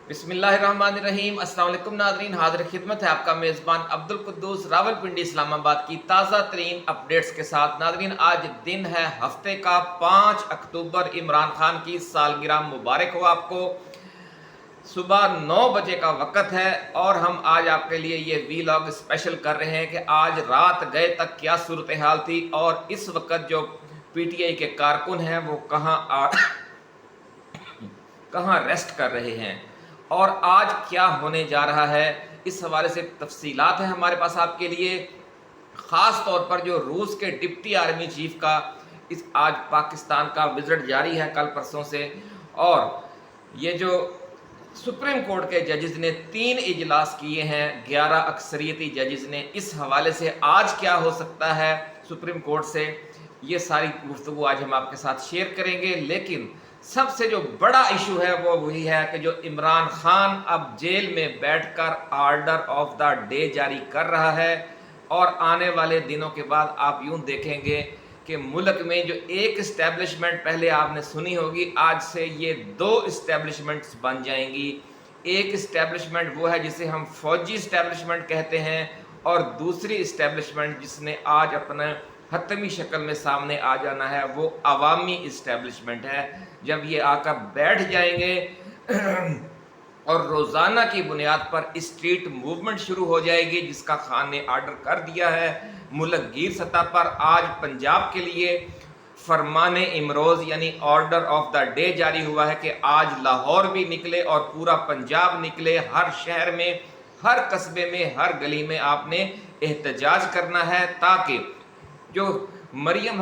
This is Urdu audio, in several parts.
بسم اللہ الرحمن الرحیم۔ السلام علیکم ناظرین، حاضر خدمت ہے آپ کا میزبان عبدالقدوس راولپنڈی اسلام آباد کی تازہ ترین اپڈیٹس کے ساتھ۔ ناظرین، آج دن ہے ہفتے کا 5 اکتوبر، عمران خان کی سالگرہ مبارک ہو آپ کو۔ صبح 9 بجے کا وقت ہے اور ہم آج آپ کے لیے یہ ویلاگ اسپیشل کر رہے ہیں کہ آج رات گئے تک کیا صورتحال تھی اور اس وقت جو پی ٹی آئی کے کارکن ہیں وہ کہاں ریسٹ کر رہے ہیں اور آج کیا ہونے جا رہا ہے، اس حوالے سے تفصیلات ہیں ہمارے پاس آپ کے لیے۔ خاص طور پر جو روس کے ڈپٹی آرمی چیف کا آج پاکستان کا وزٹ جاری ہے کل پرسوں سے، اور یہ جو سپریم کورٹ کے ججز نے 3 اجلاس کیے ہیں، 11 اکثریتی ججز نے، اس حوالے سے آج کیا ہو سکتا ہے سپریم کورٹ سے، یہ ساری گفتگو آج ہم آپ کے ساتھ شیئر کریں گے۔ لیکن سب سے جو بڑا ایشو ہے وہ وہی ہے کہ جو عمران خان اب جیل میں بیٹھ کر آرڈر آف دا ڈے جاری کر رہا ہے، اور آنے والے دنوں کے بعد آپ یوں دیکھیں گے کہ ملک میں جو ایک اسٹیبلشمنٹ پہلے آپ نے سنی ہوگی، آج سے یہ 2 اسٹیبلشمنٹس بن جائیں گی۔ ایک اسٹیبلشمنٹ وہ ہے جسے ہم فوجی اسٹیبلشمنٹ کہتے ہیں، اور دوسری اسٹیبلشمنٹ جس نے آج اپنا حتمی شکل میں سامنے آ جانا ہے وہ عوامی اسٹیبلشمنٹ ہے۔ جب یہ آ کر بیٹھ جائیں گے اور روزانہ کی بنیاد پر اسٹریٹ موومنٹ شروع ہو جائے گی، جس کا خان نے آرڈر کر دیا ہے ملک گیر سطح پر۔ آج پنجاب کے لیے فرمان امروز یعنی آرڈر آف دا ڈے جاری ہوا ہے کہ آج لاہور بھی نکلے اور پورا پنجاب نکلے، ہر شہر میں، ہر قصبے میں، ہر گلی میں آپ نے احتجاج کرنا ہے، تاکہ جو مریم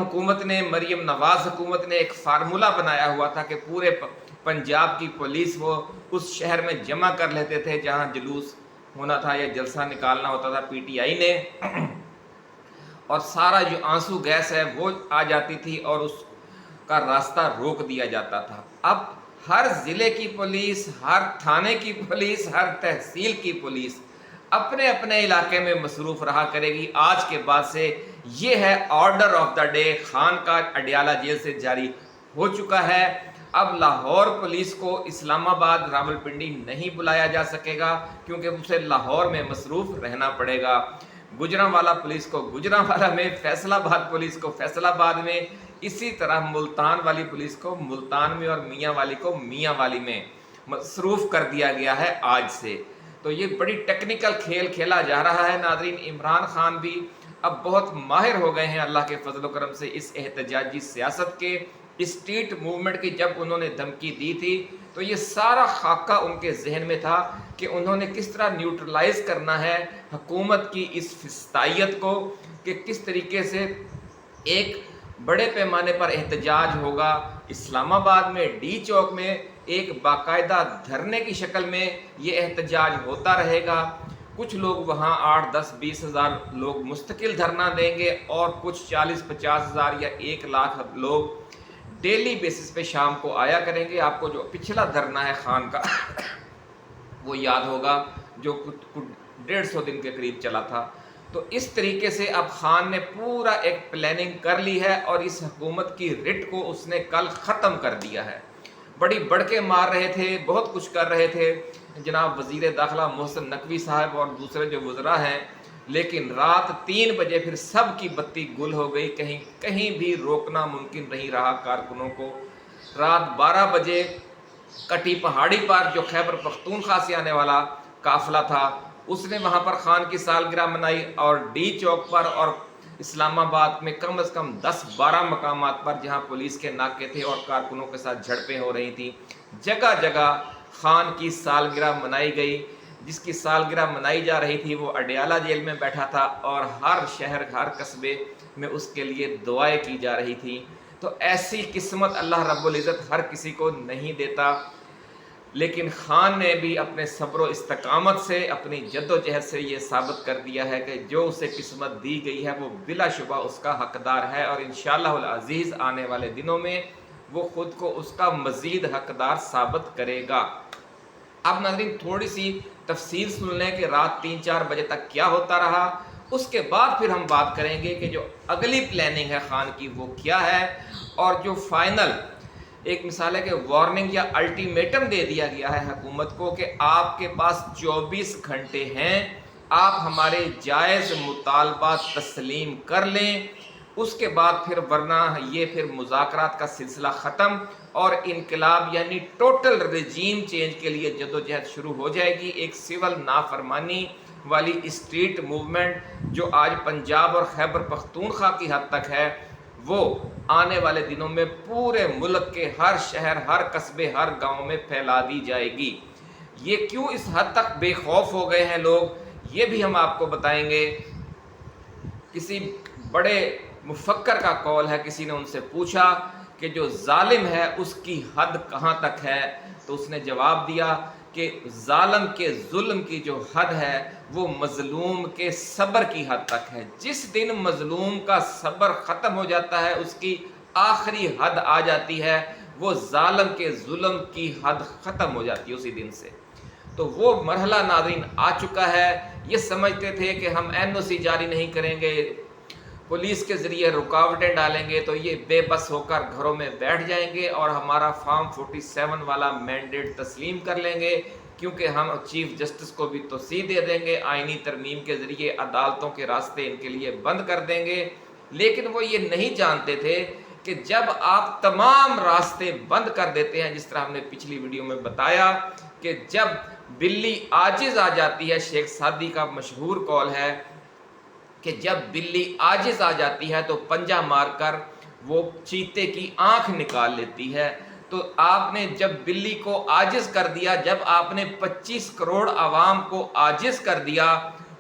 نواز حکومت نے ایک فارمولہ بنایا ہوا تھا کہ پورے پنجاب کی پولیس وہ اس شہر میں جمع کر لیتے تھے جہاں جلوس ہونا تھا یا جلسہ نکالنا ہوتا تھا پی ٹی آئی نے، اور سارا جو آنسو گیس ہے وہ آ جاتی تھی اور اس کا راستہ روک دیا جاتا تھا۔ اب ہر ضلع کی پولیس، ہر تھانے کی پولیس، ہر تحصیل کی پولیس اپنے اپنے علاقے میں مصروف رہا کرے گی۔ آج کے بعد سے یہ ہے order of the day, Khan کا اڈیالہ جیل سے جاری ہو چکا ہے۔ اب لاہور پولیس کو اسلام آباد، راولپنڈی نہیں بلایا جا سکے گا کیونکہ اسے لاہور میں مصروف رہنا پڑے گا۔ گجرانوالہ پولیس کو گجرانوالہ میں، فیصل آباد پولیس کو فیصل آباد میں، اسی طرح ملتان والی پولیس کو ملتان میں اور میاں والی کو میاں والی میں مصروف کر دیا گیا ہے آج سے۔ تو یہ بڑی ٹیکنیکل کھیل کھیلا جا رہا ہے ناظرین۔ عمران خان بھی اب بہت ماہر ہو گئے ہیں اللہ کے فضل و کرم سے اس احتجاجی سیاست کے۔ اسٹریٹ موومنٹ کی جب انہوں نے دھمکی دی تھی تو یہ سارا خاکہ ان کے ذہن میں تھا کہ انہوں نے کس طرح نیوٹرلائز کرنا ہے حکومت کی اس فسطائیت کو، کہ کس طریقے سے ایک بڑے پیمانے پر احتجاج ہوگا اسلام آباد میں، ڈی چوک میں، ایک باقاعدہ دھرنے کی شکل میں یہ احتجاج ہوتا رہے گا۔ کچھ لوگ وہاں 8، 10، 20 ہزار لوگ مستقل دھرنا دیں گے اور کچھ 40، 50 ہزار یا 1 لاکھ لوگ ڈیلی بیسس پہ شام کو آیا کریں گے۔ آپ کو جو پچھلا دھرنا ہے خان کا وہ یاد ہوگا جو 150 دن کے قریب چلا تھا۔ تو اس طریقے سے اب خان نے پورا ایک پلاننگ کر لی ہے اور اس حکومت کی رٹ کو اس نے کل ختم کر دیا ہے۔ بڑی بڑکے مار رہے تھے، بہت کچھ کر رہے تھے جناب وزیر داخلہ محسن نقوی صاحب اور دوسرے جو وزراء ہیں، لیکن رات 3 بجے پھر سب کی بتی گل ہو گئی، کہیں بھی روکنا ممکن نہیں رہا کارکنوں کو۔ رات 12 بجے کٹی پہاڑی پر جو خیبر پختونخوا سے آنے والا قافلہ تھا اس نے وہاں پر خان کی سالگرہ منائی، اور ڈی چوک پر اور اسلام آباد میں کم از کم 10-12 مقامات پر جہاں پولیس کے ناکے تھے اور کارکنوں کے ساتھ جھڑپیں ہو رہی تھیں، جگہ جگہ خان کی سالگرہ منائی گئی۔ جس کی سالگرہ منائی جا رہی تھی وہ اڈیالہ جیل میں بیٹھا تھا اور ہر شہر، ہر قصبے میں اس کے لیے دعائیں کی جا رہی تھیں۔ تو ایسی قسمت اللہ رب العزت ہر کسی کو نہیں دیتا، لیکن خان نے بھی اپنے صبر و استقامت سے، اپنی جد و جہد سے یہ ثابت کر دیا ہے کہ جو اسے قسمت دی گئی ہے وہ بلا شبہ اس کا حقدار ہے، اور انشاءاللہ العزیز آنے والے دنوں میں وہ خود کو اس کا مزید حقدار ثابت کرے گا۔ اب ناظرین تھوڑی سی تفصیل سن لیں کہ رات 3-4 بجے تک کیا ہوتا رہا، اس کے بعد پھر ہم بات کریں گے کہ جو اگلی پلاننگ ہے خان کی وہ کیا ہے، اور جو فائنل ایک مثال ہے کہ وارننگ یا الٹیمیٹم دے دیا گیا ہے حکومت کو کہ آپ کے پاس 24 گھنٹے ہیں، آپ ہمارے جائز مطالبات تسلیم کر لیں، اس کے بعد پھر ورنہ یہ پھر مذاکرات کا سلسلہ ختم اور انقلاب یعنی ٹوٹل رجیم چینج کے لیے جدوجہد شروع ہو جائے گی۔ ایک سول نافرمانی والی اسٹریٹ موومنٹ جو آج پنجاب اور خیبر پختونخوا کی حد تک ہے، وہ آنے والے دنوں میں پورے ملک کے ہر شہر، ہر قصبے، ہر گاؤں میں پھیلا دی جائے گی۔ یہ کیوں اس حد تک بے خوف ہو گئے ہیں لوگ، یہ بھی ہم آپ کو بتائیں گے۔ کسی بڑے مفکر کا قول ہے، کسی نے ان سے پوچھا کہ جو ظالم ہے اس کی حد کہاں تک ہے، تو اس نے جواب دیا کہ ظالم کے ظلم کی جو حد ہے وہ مظلوم کے صبر کی حد تک ہے۔ جس دن مظلوم کا صبر ختم ہو جاتا ہے، اس کی آخری حد آ جاتی ہے، وہ ظالم کے ظلم کی حد ختم ہو جاتی ہے اسی دن سے۔ تو وہ مرحلہ ناظرین آ چکا ہے۔ یہ سمجھتے تھے کہ ہم NOC جاری نہیں کریں گے، پولیس کے ذریعے رکاوٹیں ڈالیں گے تو یہ بے بس ہو کر گھروں میں بیٹھ جائیں گے اور ہمارا فارم 47 والا مینڈیٹ تسلیم کر لیں گے، کیونکہ ہم چیف جسٹس کو بھی توسیع دے دیں گے، آئینی ترمیم کے ذریعے عدالتوں کے راستے ان کے لیے بند کر دیں گے۔ لیکن وہ یہ نہیں جانتے تھے کہ جب آپ تمام راستے بند کر دیتے ہیں، جس طرح ہم نے پچھلی ویڈیو میں بتایا کہ جب بلی عاجز آ جاتی ہے، شیخ سعدی کا مشہور قول ہے کہ جب بلی عاجز آ جاتی ہے تو پنجہ مار کر وہ چیتے کی آنکھ نکال لیتی ہے۔ تو آپ نے جب بلی کو عاجز کر دیا، جب آپ نے 25 کروڑ عوام کو عاجز کر دیا،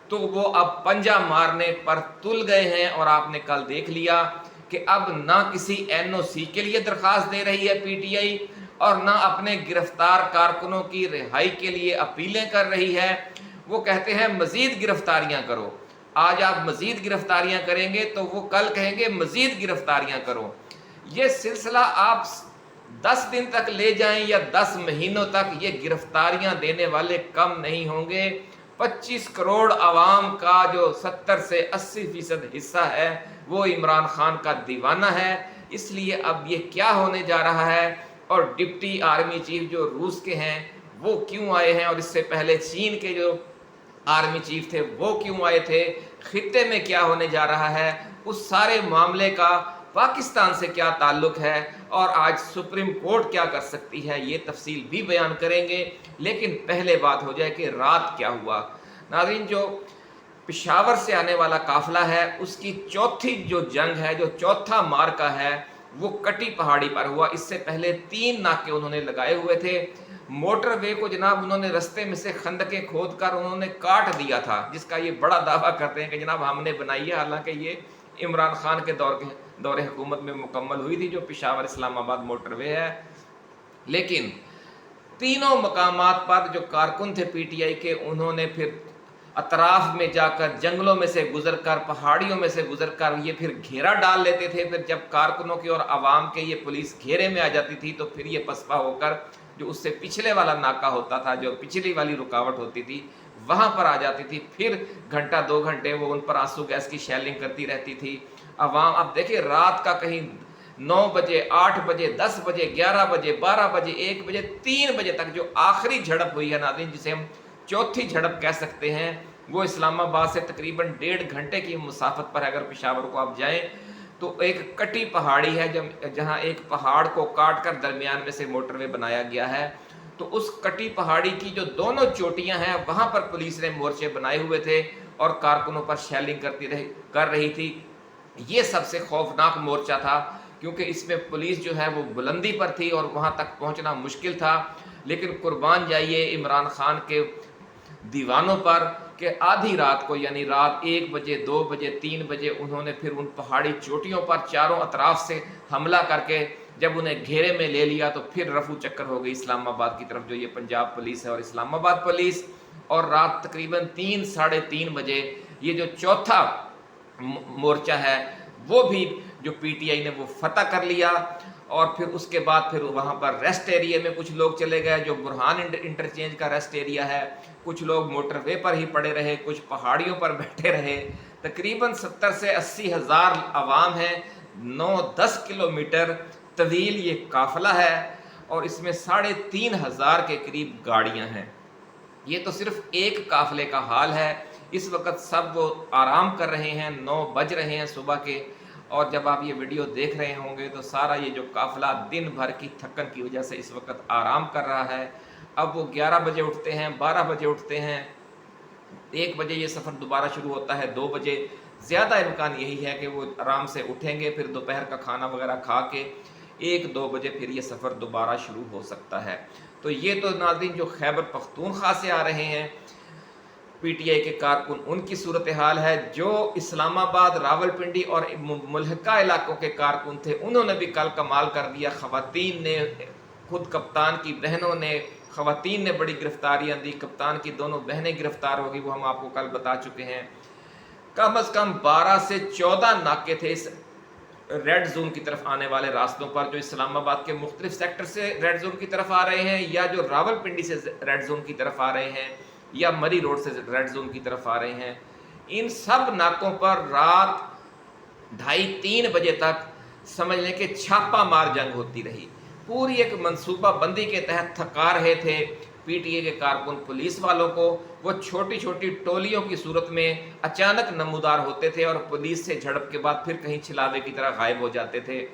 تو وہ اب پنجہ مارنے پر تل گئے ہیں۔ اور آپ نے کل دیکھ لیا کہ اب نہ کسی NOC کے لیے درخواست دے رہی ہے PTI اور نہ اپنے گرفتار کارکنوں کی رہائی کے لیے اپیلیں کر رہی ہے۔ وہ کہتے ہیں مزید گرفتاریاں کرو، آج آپ مزید گرفتاریاں کریں گے تو وہ کل کہیں گے مزید گرفتاریاں کرو۔ یہ سلسلہ آپ 10 دن تک لے جائیں یا 10 مہینوں تک، یہ گرفتاریاں دینے والے کم نہیں ہوں گے۔ 25 کروڑ عوام کا جو 70 سے 80% حصہ ہے وہ عمران خان کا دیوانہ ہے۔ اس لیے اب یہ کیا ہونے جا رہا ہے، اور ڈپٹی آرمی چیف جو روس کے ہیں وہ کیوں آئے ہیں، اور اس سے پہلے چین کے جو آرمی چیف تھے وہ کیوں آئے تھے، خطے میں کیا ہونے جا رہا ہے، اس سارے معاملے کا پاکستان سے کیا تعلق ہے، اور آج سپریم کورٹ کیا کر سکتی ہے، یہ تفصیل بھی بیان کریں گے۔ لیکن پہلے بات ہو جائے کہ رات کیا ہوا۔ ناظرین، جو پشاور سے آنے والا قافلہ ہے اس کی چوتھی جو جنگ ہے، جو چوتھا مارکا ہے، وہ کٹی پہاڑی پر ہوا۔ اس سے پہلے 3 ناکے انہوں نے لگائے ہوئے تھے۔ موٹر وے کو جناب انہوں نے رستے میں سے خندقیں کھود کر انہوں نے کاٹ دیا تھا، جس کا یہ بڑا دعویٰ کرتے ہیں کہ جناب ہم نے بنائی ہے، حالانکہ یہ عمران خان کے دور حکومت میں مکمل ہوئی تھی، جو پشاور اسلام آباد موٹر وے ہے۔ لیکن تینوں مقامات پر جو کارکن تھے PTI کے، انہوں نے پھر اطراف میں جا کر جنگلوں میں سے گزر کر، پہاڑیوں میں سے گزر کر یہ پھر گھیرا ڈال لیتے تھے۔ پھر جب کارکنوں کی اور عوام کے یہ پولیس گھیرے میں آ جاتی تھی تو پھر یہ پسپا ہو کر جو اس سے پچھلے والا ناکہ ہوتا تھا، جو پچھلی والی رکاوٹ ہوتی تھی، وہاں پر آ جاتی تھی۔ پھر گھنٹہ 2 گھنٹے وہ ان پر آنسو گیس کی شیلنگ کرتی رہتی تھی عوام۔ اب دیکھیں رات کا کہیں 9 بجے، 8 بجے، 10 بجے، 11 بجے، 12 بجے، 1 بجے، 3 بجے تک جو آخری جھڑپ ہوئی ہے ناظرین، جسے ہم چوتھی جھڑپ کہہ سکتے ہیں، وہ اسلام آباد سے تقریباً 1.5 گھنٹے کی مسافت پر ہے۔ اگر پشاور کو آپ جائیں تو ایک کٹی پہاڑی ہے جہاں ایک پہاڑ کو کاٹ کر درمیان میں سے موٹر وے بنایا گیا ہے۔ تو اس کٹی پہاڑی کی جو دونوں چوٹیاں ہیں وہاں پر پولیس نے مورچے بنائے ہوئے تھے اور کارکنوں پر شیلنگ کر رہی تھی۔ یہ سب سے خوفناک مورچہ تھا، کیونکہ اس میں پولیس جو ہے وہ بلندی پر تھی اور وہاں تک پہنچنا مشکل تھا۔ لیکن قربان جائیے عمران خان کے دیوانوں پر کہ آدھی رات کو، یعنی رات 1 بجے، 2 بجے، 3 بجے انہوں نے پھر ان پہاڑی چوٹیوں پر چاروں اطراف سے حملہ کر کے جب انہیں گھیرے میں لے لیا تو پھر رفو چکر ہو گئی اسلام آباد کی طرف، جو یہ پنجاب پولیس ہے اور اسلام آباد پولیس۔ اور رات تقریباً 3 ساڑھے 3 بجے یہ جو چوتھا مورچہ ہے وہ بھی جو PTI نے وہ فتح کر لیا۔ اور پھر اس کے بعد پھر وہاں پر ریسٹ ایریے میں کچھ لوگ چلے گئے، جو برہان انٹرچینج کا ریسٹ ایریا ہے، کچھ لوگ موٹر وے پر ہی پڑے رہے، کچھ پہاڑیوں پر بیٹھے رہے۔ تقریباً 70 سے 80 ہزار عوام ہیں، 9-10 کلومیٹر طویل یہ قافلہ ہے اور اس میں 3500 کے قریب گاڑیاں ہیں۔ یہ تو صرف ایک قافلے کا حال ہے۔ اس وقت سب وہ آرام کر رہے ہیں، 9 بج رہے ہیں صبح کے، اور جب آپ یہ ویڈیو دیکھ رہے ہوں گے تو سارا یہ جو قافلہ دن بھر کی تھکن کی وجہ سے اس وقت آرام کر رہا ہے۔ اب وہ 11 بجے اٹھتے ہیں، 12 بجے اٹھتے ہیں، 1 بجے یہ سفر دوبارہ شروع ہوتا ہے، 2 بجے زیادہ امکان یہی ہے کہ وہ آرام سے اٹھیں گے، پھر دوپہر کا کھانا وغیرہ کھا کے 1-2 بجے پھر یہ سفر دوبارہ شروع ہو سکتا ہے۔ تو یہ تو ناظرین جو خیبر پختونخوا سے آ رہے ہیں پی ٹی آئی کے کارکن، ان کی صورتحال ہے۔ جو اسلام آباد، راولپنڈی اور ملحقہ علاقوں کے کارکن تھے انہوں نے بھی کل کمال کر دیا۔ خواتین نے، خود کپتان کی بہنوں نے، خواتین نے بڑی گرفتاریاں دی، کپتان کی دونوں بہنیں گرفتار ہو گئی، وہ ہم آپ کو کل بتا چکے ہیں۔ کم از کم 12 سے 14 ناکے تھے اس ریڈ زون کی طرف آنے والے راستوں پر، جو اسلام آباد کے مختلف سیکٹر سے ریڈ زون کی طرف آ رہے ہیں، یا جو راولپنڈی سے ریڈ زون کی طرف آ رہے ہیں، یا مری روڈ سے ریڈ زون کی طرف آ رہے ہیں۔ ان سب ناکوں پر رات 2:30-3 بجے تک سمجھ لیں کہ چھاپا مار جنگ ہوتی رہی۔ پوری ایک منصوبہ بندی کے تحت تھکا رہے تھے پی ٹی اے کے کارکن پولیس والوں کو۔ وہ چھوٹی چھوٹی ٹولیوں کی صورت میں اچانک نمودار ہوتے تھے اور پولیس سے جھڑپ کے بعد پھر کہیں چھلاوے کی طرح غائب ہو جاتے تھے۔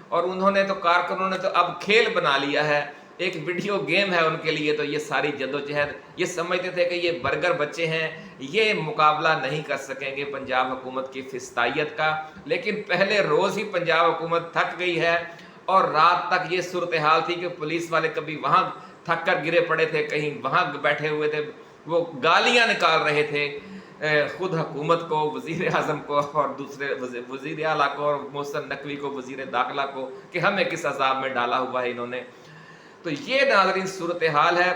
اور انہوں نے تو، کارکنوں نے تو اب کھیل بنا لیا ہے، ایک ویڈیو گیم ہے ان کے لیے تو یہ ساری جدوجہد۔ یہ سمجھتے تھے کہ یہ برگر بچے ہیں، یہ مقابلہ نہیں کر سکیں گے پنجاب حکومت کی فستائیت کا، لیکن پہلے روز ہی پنجاب حکومت تھک گئی ہے، اور رات تک یہ صورتحال تھی کہ پولیس والے کبھی وہاں تھک کر گرے پڑے تھے، کہیں وہاں بیٹھے ہوئے تھے، وہ گالیاں نکال رہے تھے خود حکومت کو، وزیر اعظم کو، اور دوسرے وزیر اعلیٰ کو، اور محسن نقوی کو، وزیر داخلہ کو، کہ ہمیں کس عذاب میں ڈالا ہوا ہے انہوں نے۔ تو یہ ناظرین صورتحال ہے۔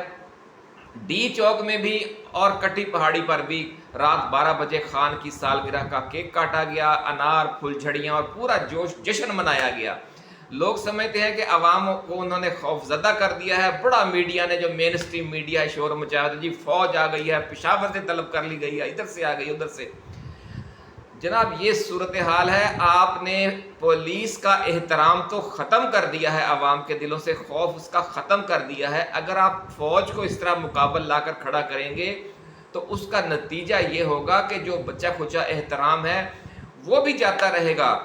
ڈی چوک میں بھی اور کٹی پہاڑی پر بھی رات 12 بجے خان کی سالگرہ کا کیک کاٹا گیا، انار، پھل جھڑیاں اور پورا جشن منایا گیا۔ لوگ سمجھتے ہیں کہ عوام کو انہوں نے خوف زدہ کر دیا ہے۔ بڑا میڈیا نے، جو مین اسٹریم میڈیا ہے، شور مچایا تھا، جی فوج آ گئی ہے، پشاور سے طلب کر لی گئی ہے، ادھر سے آ گئی، ادھر سے۔ جناب یہ صورتحال ہے۔ آپ نے پولیس کا احترام تو ختم کر دیا ہے، عوام کے دلوں سے خوف اس کا ختم کر دیا ہے۔ اگر آپ فوج کو اس طرح مقابل لا کر کھڑا کریں گے تو اس کا نتیجہ یہ ہوگا کہ جو بچہ کھچا احترام ہے وہ بھی جاتا رہے گا۔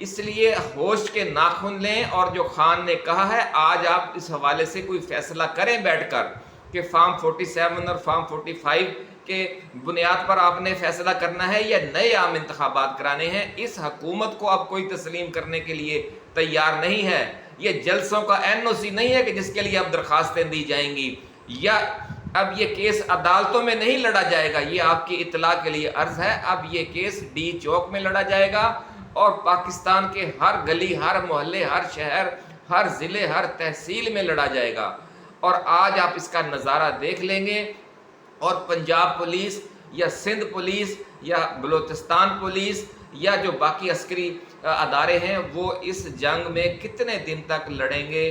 اس لیے ہوش کے ناخن لیں، اور جو خان نے کہا ہے آج آپ اس حوالے سے کوئی فیصلہ کریں بیٹھ کر کہ فارم 47 اور فارم 45 کے بنیاد پر آپ نے فیصلہ کرنا ہے یا نئے عام انتخابات کرانے ہیں۔ اس حکومت کو اب کوئی تسلیم کرنے کے لیے تیار نہیں ہے۔ یہ جلسوں کا NOC نہیں ہے کہ جس کے لیے اب درخواستیں دی جائیں گی، یا اب یہ کیس عدالتوں میں نہیں لڑا جائے گا۔ یہ آپ کی اطلاع کے لیے عرض ہے، اب یہ کیس ڈی چوک میں لڑا جائے گا، اور پاکستان کے ہر گلی، ہر محلے، ہر شہر، ہر ضلع، ہر تحصیل میں لڑا جائے گا۔ اور آج آپ اس کا نظارہ دیکھ لیں گے، اور پنجاب پولیس یا سندھ پولیس یا بلوچستان پولیس یا جو باقی عسکری ادارے ہیں وہ اس جنگ میں کتنے دن تک لڑیں گے۔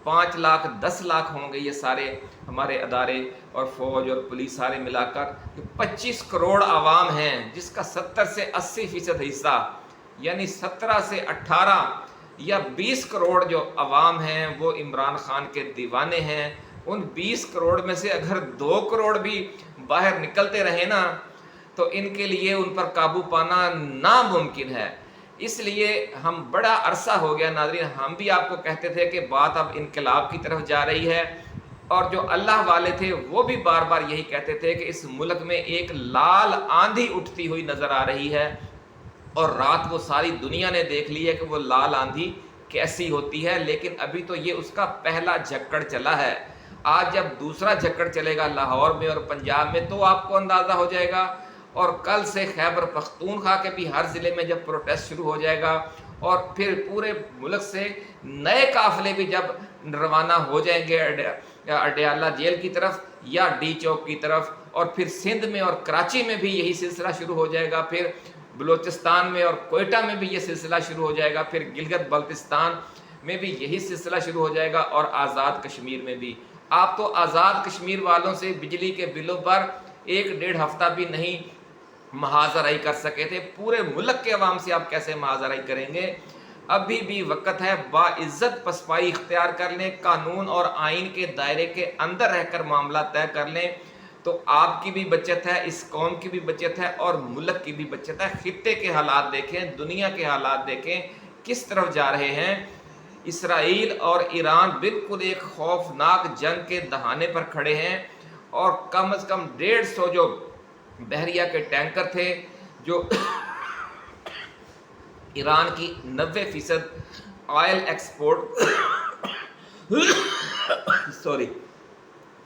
5 لاکھ 10 لاکھ ہوں گے یہ سارے ہمارے ادارے اور فوج اور پولیس سارے ملا کر۔ 25 کروڑ عوام ہیں جس کا 70 سے 80% حصہ، یعنی 17 سے 18 یا 20 کروڑ جو عوام ہیں وہ عمران خان کے دیوانے ہیں۔ ان 20 کروڑ میں سے اگر 2 کروڑ بھی باہر نکلتے رہے نا تو ان کے لیے ان پر قابو پانا ناممکن ہے۔ اس لیے ہم بڑا عرصہ ہو گیا ناظرین، ہم بھی آپ کو کہتے تھے کہ بات اب انقلاب کی طرف جا رہی ہے، اور جو اللہ والے تھے وہ بھی بار بار یہی کہتے تھے کہ اس ملک میں ایک لال آندھی اٹھتی ہوئی نظر آ رہی ہے، اور رات وہ ساری دنیا نے دیکھ لی ہے کہ وہ لال آندھی کیسی ہوتی ہے۔ لیکن ابھی تو یہ اس کا پہلا جھکڑ چلا ہے۔ آج جب دوسرا جھکڑ چلے گا لاہور میں اور پنجاب میں تو آپ کو اندازہ ہو جائے گا، اور کل سے خیبر پختونخوا کے بھی ہر ضلع میں جب پروٹیسٹ شروع ہو جائے گا، اور پھر پورے ملک سے نئے قافلے بھی جب روانہ ہو جائیں گے اڈیالہ جیل کی طرف یا ڈی چوک کی طرف، اور پھر سندھ میں اور کراچی میں بھی یہی سلسلہ شروع ہو جائے گا، پھر بلوچستان میں اور کوئٹہ میں بھی یہ سلسلہ شروع ہو جائے گا، پھر گلگت بلتستان میں بھی یہی سلسلہ شروع ہو جائے گا، اور آزاد کشمیر میں بھی۔ آپ تو آزاد کشمیر والوں سے بجلی کے بلوں پر 1-1.5 ہفتہ بھی نہیں محاذ آرائی کر سکے تھے، پورے ملک کے عوام سے آپ کیسے محاذ آرائی کریں گے؟ ابھی بھی وقت ہے، باعزت پسپائی اختیار کر لیں، قانون اور آئین کے دائرے کے اندر رہ کر معاملہ طے کر لیں، تو آپ کی بھی بچت ہے، اس قوم کی بھی بچت ہے اور ملک کی بھی بچت ہے۔ خطے کے حالات دیکھیں، دنیا کے حالات دیکھیں کس طرف جا رہے ہیں۔ اسرائیل اور ایران بالکل ایک خوفناک جنگ کے دہانے پر کھڑے ہیں، اور کم از کم 150 جو بحریہ کے ٹینکر تھے، جو ایران کی 90% آئل ایکسپورٹ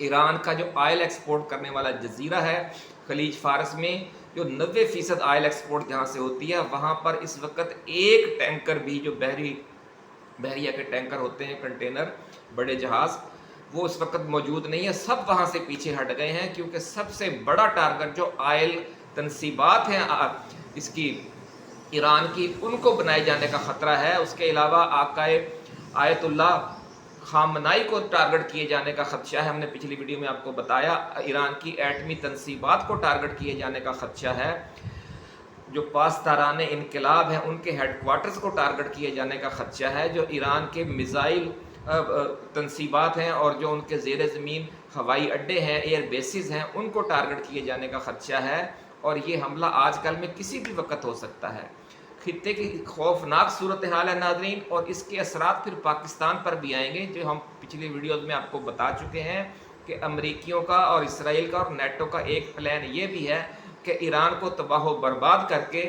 ایران کا جو آئل ایکسپورٹ کرنے والا جزیرہ ہے خلیج فارس میں، جو 90% آئل ایکسپورٹ جہاں سے ہوتی ہے، وہاں پر اس وقت ایک ٹینکر بھی، جو بحریہ کے ٹینکر ہوتے ہیں، کنٹینر، بڑے جہاز، وہ اس وقت موجود نہیں ہے۔ سب وہاں سے پیچھے ہٹ گئے ہیں، کیونکہ سب سے بڑا ٹارگٹ جو آئل تنصیبات ہیں اس کی ایران کی، ان کو بنائے جانے کا خطرہ ہے۔ اس کے علاوہ آقائے آیت اللہ خامنائی کو ٹارگٹ کیے جانے کا خدشہ ہے۔ ہم نے پچھلی ویڈیو میں آپ کو بتایا، ایران کی ایٹمی تنصیبات کو ٹارگٹ کیے جانے کا خدشہ ہے۔ جو پاسداران انقلاب ہیں ان کے ہیڈ کوارٹرز کو ٹارگٹ کیے جانے کا خدشہ ہے۔ جو ایران کے میزائل تنصیبات ہیں اور جو ان کے زیر زمین ہوائی اڈے ہیں، ایئر بیسز ہیں، ان کو ٹارگٹ کیے جانے کا خدشہ ہے، اور یہ حملہ آج کل میں کسی بھی وقت ہو سکتا ہے۔ خطے کی خوفناک صورتحال ہے ناظرین، اور اس کے اثرات پھر پاکستان پر بھی آئیں گے، جو ہم پچھلی ویڈیوز میں آپ کو بتا چکے ہیں کہ امریکیوں کا اور اسرائیل کا اور نیٹو کا ایک پلان یہ بھی ہے کہ ایران کو تباہ و برباد کر کے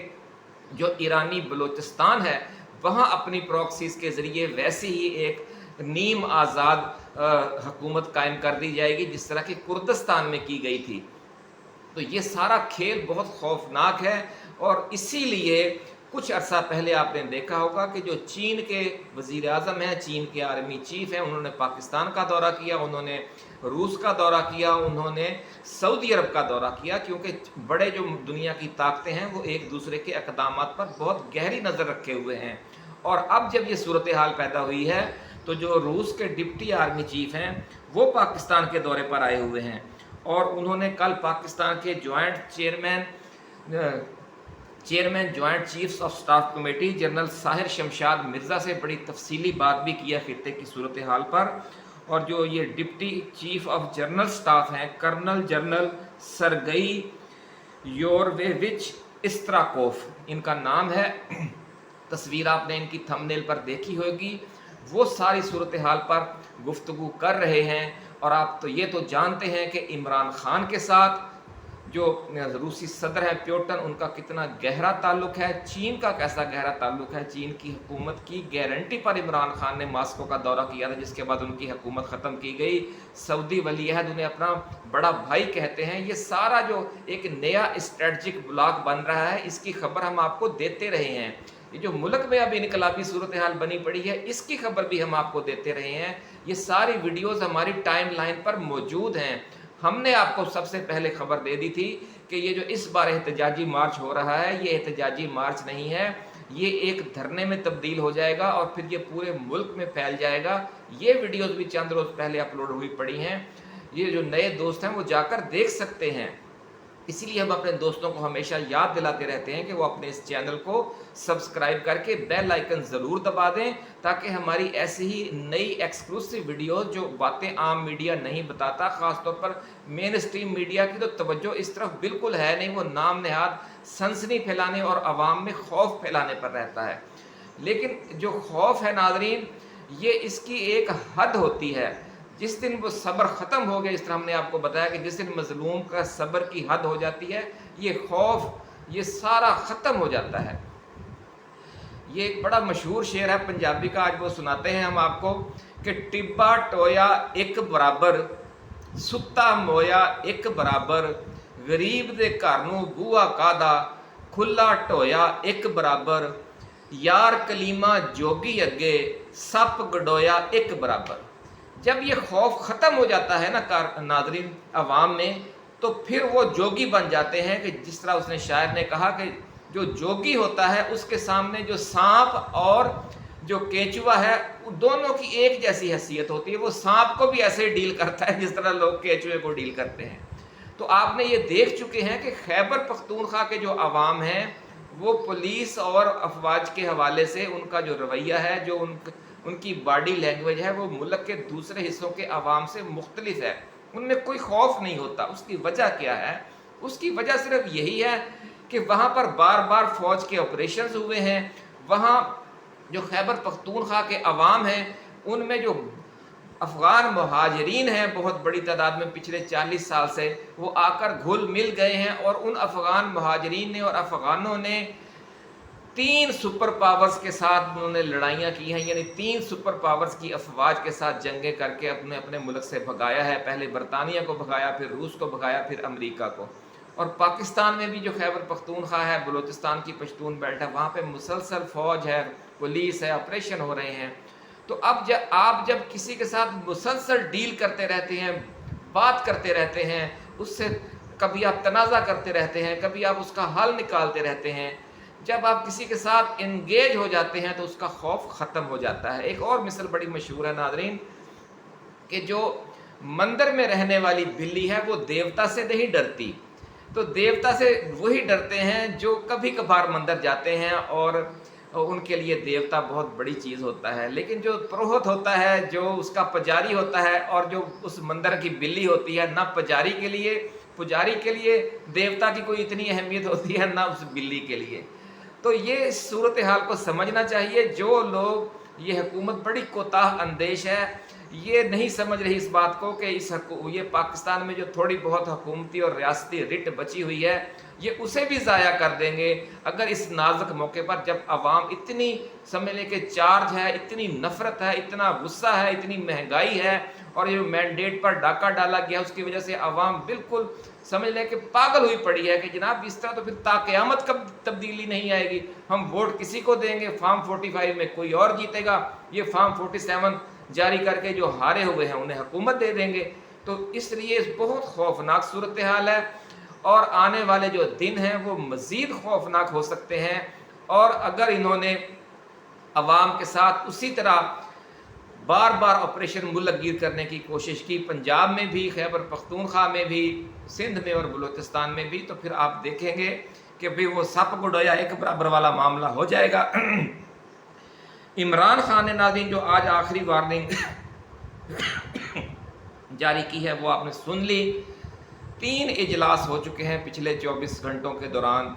جو ایرانی بلوچستان ہے وہاں اپنی پروکسیز کے ذریعے ویسی ہی ایک نیم آزاد حکومت قائم کر دی جائے گی، جس طرح کہ کردستان میں کی گئی تھی۔ تو یہ سارا کھیل بہت خوفناک ہے، اور اسی لیے کچھ عرصہ پہلے آپ نے دیکھا ہوگا کہ جو چین کے وزیر اعظم ہیں، چین کے آرمی چیف ہیں، انہوں نے پاکستان کا دورہ کیا، انہوں نے روس کا دورہ کیا، انہوں نے سعودی عرب کا دورہ کیا، کیونکہ بڑے جو دنیا کی طاقتیں ہیں وہ ایک دوسرے کے اقدامات پر بہت گہری نظر رکھے ہوئے ہیں۔ اور اب جب یہ صورتحال پیدا ہوئی ہے تو جو روس کے ڈپٹی آرمی چیف ہیں وہ پاکستان کے دورے پر آئے ہوئے ہیں، اور انہوں نے کل پاکستان کے chairman joint chiefs of staff committee general Sahir Shamshad Mirza سے بڑی تفصیلی بات بھی کیا خطے کی صورتحال پر۔ اور جو یہ deputy chief of general staff ہیں کرنل جنرل سرگئی یورویچ استراکوف ان کا نام ہے، تصویر آپ نے ان کی تھمبنیل پر دیکھی ہوگی، وہ ساری صورتحال پر گفتگو کر رہے ہیں۔ اور آپ تو یہ تو جانتے ہیں کہ عمران خان کے ساتھ جو روسی صدر ہیں پیوٹن، ان کا کتنا گہرا تعلق ہے، چین کا کیسا گہرا تعلق ہے۔ چین کی حکومت کی گارنٹی پر عمران خان نے ماسکو کا دورہ کیا تھا، جس کے بعد ان کی حکومت ختم کی گئی۔ سعودی ولی عہد انہیں اپنا بڑا بھائی کہتے ہیں۔ یہ سارا جو ایک نیا اسٹریٹجک بلاک بن رہا ہے، اس کی خبر ہم آپ کو دیتے رہے ہیں۔ یہ جو ملک میں اب انقلابی صورتحال بنی پڑی ہے، اس کی خبر بھی ہم آپ کو دیتے رہے ہیں۔ یہ ساری ویڈیوز ہماری ٹائم لائن پر موجود ہیں۔ ہم نے آپ کو سب سے پہلے خبر دے دی تھی کہ یہ جو اس بار احتجاجی مارچ ہو رہا ہے، یہ احتجاجی مارچ نہیں ہے، یہ ایک دھرنے میں تبدیل ہو جائے گا اور پھر یہ پورے ملک میں پھیل جائے گا۔ یہ ویڈیوز بھی چند روز پہلے اپلوڈ ہوئی پڑی ہیں، یہ جو نئے دوست ہیں وہ جا کر دیکھ سکتے ہیں۔ اسی لیے ہم اپنے دوستوں کو ہمیشہ یاد دلاتے رہتے ہیں کہ وہ اپنے اس چینل کو سبسکرائب کر کے بیل آئیکن ضرور دبا دیں، تاکہ ہماری ایسی ہی نئی ایکسکلوسیو ویڈیوز جو باتیں عام میڈیا نہیں بتاتا، خاص طور پر مین اسٹریم میڈیا کی تو توجہ اس طرف بالکل ہے نہیں، وہ نام نہاد سنسنی پھیلانے اور عوام میں خوف پھیلانے پر رہتا ہے۔ لیکن جو خوف ہے ناظرین، یہ اس کی ایک حد ہوتی ہے۔ جس دن وہ صبر ختم ہو گیا، اس طرح ہم نے آپ کو بتایا کہ جس دن مظلوم کا صبر کی حد ہو جاتی ہے، یہ خوف یہ سارا ختم ہو جاتا ہے۔ یہ ایک بڑا مشہور شعر ہے پنجابی کا، آج وہ سناتے ہیں ہم آپ کو کہ ٹبا ٹویا ایک برابر، ستا مویا ایک برابر، غریب دے گھر نوں بوہا کادا، کھلا ٹویا ایک برابر، یار کلیمہ جوگی اگے، سپ گڈویا ایک برابر۔ جب یہ خوف ختم ہو جاتا ہے نا ناظرین عوام میں، تو پھر وہ جوگی بن جاتے ہیں، کہ جس طرح اس نے شاعر نے کہا کہ جو جوگی ہوتا ہے اس کے سامنے جو سانپ اور جو کیچوا ہے دونوں کی ایک جیسی حیثیت ہوتی ہے، وہ سانپ کو بھی ایسے ڈیل کرتا ہے جس طرح لوگ کیچوے کو ڈیل کرتے ہیں۔ تو آپ نے یہ دیکھ چکے ہیں کہ خیبر پختونخوا کے جو عوام ہیں وہ پولیس اور افواج کے حوالے سے ان کا جو رویہ ہے، جو ان کی باڈی لینگویج ہے، وہ ملک کے دوسرے حصوں کے عوام سے مختلف ہے. ان میں کوئی خوف نہیں ہوتا. اس کی وجہ کیا ہے؟ اس کی وجہ صرف یہی ہے کہ وہاں پر بار بار فوج کے آپریشنز ہوئے ہیں. وہاں جو خیبر پختونخوا کے عوام ہیں، ان میں جو افغان مہاجرین ہیں بہت بڑی تعداد میں پچھلے 40 سال سے، وہ آ کر گھل مل گئے ہیں. اور ان افغان مہاجرین نے اور افغانوں نے 3 سپر پاورز کے ساتھ انہوں نے لڑائیاں کی ہیں، یعنی 3 سپر پاورز کی افواج کے ساتھ جنگیں کر کے اپنے ملک سے بھگایا ہے. پہلے برطانیہ کو بھگایا، پھر روس کو بھگایا، پھر امریکہ کو. اور پاکستان میں بھی جو خیبر پختونخوا ہے، بلوچستان کی پشتون بیلٹ ہے، وہاں پہ مسلسل فوج ہے، پولیس ہے، آپریشن ہو رہے ہیں. تو اب آپ جب کسی کے ساتھ مسلسل ڈیل کرتے رہتے ہیں، بات کرتے رہتے ہیں، اس سے کبھی آپ تنازع کرتے رہتے ہیں، کبھی آپ اس کا حل نکالتے رہتے ہیں، جب آپ کسی کے ساتھ انگیج ہو جاتے ہیں تو اس کا خوف ختم ہو جاتا ہے. ایک اور مثال بڑی مشہور ہے ناظرین، کہ جو مندر میں رہنے والی بلی ہے وہ دیوتا سے نہیں ڈرتی. تو دیوتا سے وہی ڈرتے ہیں جو کبھی کبھار مندر جاتے ہیں، اور ان کے لیے دیوتا بہت بڑی چیز ہوتا ہے. لیکن جو پروہت ہوتا ہے، جو اس کا پجاری ہوتا ہے، اور جو اس مندر کی بلی ہوتی ہے، نہ پجاری کے لیے دیوتا کی کوئی اتنی اہمیت ہوتی ہے، نہ اس بلی کے لیے. تو یہ صورتحال کو سمجھنا چاہیے. جو لوگ یہ حکومت بڑی کوتاہ اندیش ہے، یہ نہیں سمجھ رہی اس بات کو کہ یہ پاکستان میں جو تھوڑی بہت حکومتی اور ریاستی رٹ بچی ہوئی ہے، یہ اسے بھی ضائع کر دیں گے اگر اس نازک موقع پر، جب عوام اتنی سمجھ لیں کہ چارج ہے، اتنی نفرت ہے، اتنا غصہ ہے، اتنی مہنگائی ہے، اور یہ مینڈیٹ پر ڈاکہ ڈالا گیا، اس کی وجہ سے عوام بالکل سمجھ لیں کہ پاگل ہوئی پڑی ہے کہ جناب اس طرح تو پھر تا قیامت کب تبدیلی نہیں آئے گی. ہم ووٹ کسی کو دیں گے، فارم 45 میں کوئی اور جیتے گا، یہ فارم 47 جاری کر کے جو ہارے ہوئے ہیں انہیں حکومت دے دیں گے. تو اس لیے بہت خوفناک صورتحال ہے، اور آنے والے جو دن ہیں وہ مزید خوفناک ہو سکتے ہیں. اور اگر انہوں نے عوام کے ساتھ اسی طرح بار بار آپریشن ملک گیر کرنے کی کوشش کی، پنجاب میں بھی، خیبر پختونخوا میں بھی، سندھ میں اور بلوچستان میں بھی، تو پھر آپ دیکھیں گے کہ بھی وہ سپ گڈویا ایک برابر والا معاملہ ہو جائے گا. عمران خان نے ناظرین جو آج آخری وارننگ جاری کی ہے وہ آپ نے سن لی. 3 اجلاس ہو چکے ہیں پچھلے 24 گھنٹوں کے دوران.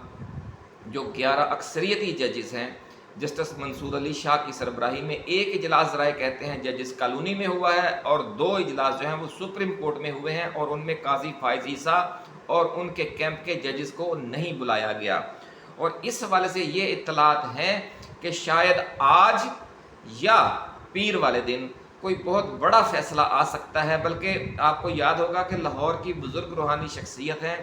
جو 11 اکثریتی ججز ہیں جسٹس منصور علی شاہ کی سربراہی میں، 1 اجلاس رائے کہتے ہیں ججز کالونی میں ہوا ہے، اور 2 اجلاس جو ہیں وہ سپریم کورٹ میں ہوئے ہیں، اور ان میں قاضی فائز عیسیٰ اور ان کے کیمپ کے ججز کو نہیں بلایا گیا. اور اس حوالے سے یہ اطلاعات ہیں کہ شاید آج یا پیر والے دن کوئی بہت بڑا فیصلہ آ سکتا ہے. بلکہ آپ کو یاد ہوگا کہ لاہور کی بزرگ روحانی شخصیت ہیں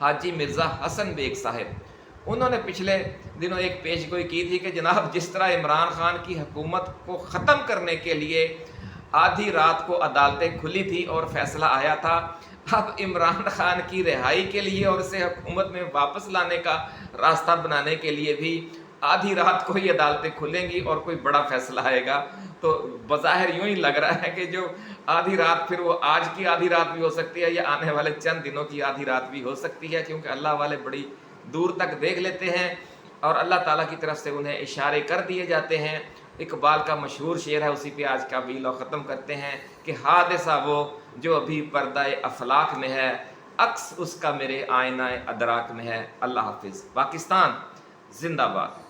حاجی مرزا حسن بیگ صاحب، انہوں نے پچھلے دنوں ایک پیش گوئی کی تھی کہ جناب جس طرح عمران خان کی حکومت کو ختم کرنے کے لیے آدھی رات کو عدالتیں کھلی تھی اور فیصلہ آیا تھا، اب عمران خان کی رہائی کے لیے اور اسے حکومت میں واپس لانے کا راستہ بنانے کے لیے بھی آدھی رات کو ہی عدالتیں کھلیں گی اور کوئی بڑا فیصلہ آئے گا. تو بظاہر یوں ہی لگ رہا ہے کہ جو آدھی رات پھر وہ آج کی آدھی رات بھی ہو سکتی ہے، یا آنے والے چند دنوں کی آدھی رات بھی ہو سکتی ہے، کیونکہ اللہ والے بڑی دور تک دیکھ لیتے ہیں اور اللہ تعالیٰ کی طرف سے انہیں اشارے کر دیے جاتے ہیں. اقبال کا مشہور شعر ہے، اسی پہ آج کا ویلو ختم کرتے ہیں کہ حادثہ وہ جو ابھی پردہ افلاک میں ہے، عکس اس کا میرے آئینہ ادراک میں ہے. اللہ حافظ. پاکستان زندہ باد.